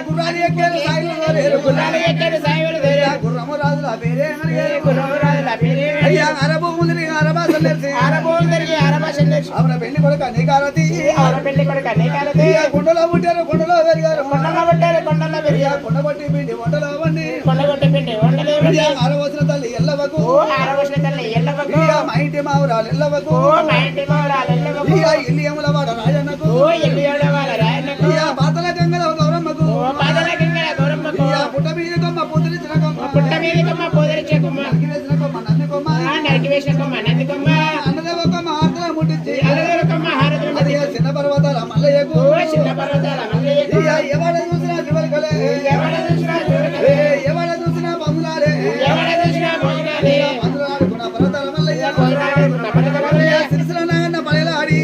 గుర్రాలు ఎక్కారు సాయిలు గుర్రము రాజుల పేరే అయ్యా అరబు ముందు ఆమె పెళ్లి కొడుక నీకారతి కొండలో పుట్టారు కొండలో పెరిగారు కొండబట్టి పిండి వంటలో ఆరవసిన తల్లి ఎల్లవకు మా ఇంటి మావురాలు ఎల్లవకు ఇల్లియముల వాడ రాజన్నకు పాతల గంగల గౌరమ్మకు పుట్ట మీద కొమ్మ పూతరిచిన కొమ్మ నరికి వేసిన కొమ్మ అన్నదేవ కొమ్మ హారతల ముట్టించి చిన్న పర్వతాల మల్లయ్యకు ఎవడ చూసినా చివరికలే ఎవడ చూసినా బంధులాలే బంధులాడుకున్న పర్వతాల మల్లయ్య సిరిసిల నాగన్న పడగలాడి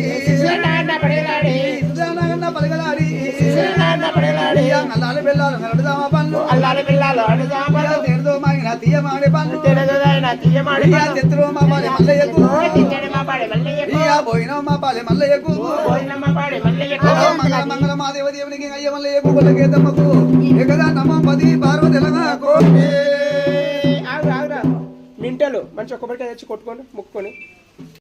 అల్లాలి పిల్లలు నడుదామా పనులు తెరదో మాగిన తీయమాడే పనులు చెత్తులో మా పాలే మల్లయ్యకు పోయిన మా పాలే మల్లయ్యకు మంగళ మంగళ మా దేవదేవునికి అయ్య మల్లయ్యకు కొల్లకేతమ్మకు ఏకదా నమ్మ 10 పార్వతిలగా మింటలు మంచి ఒక్కబట్టి తెచ్చి కొట్టుకొని ముక్కుకొని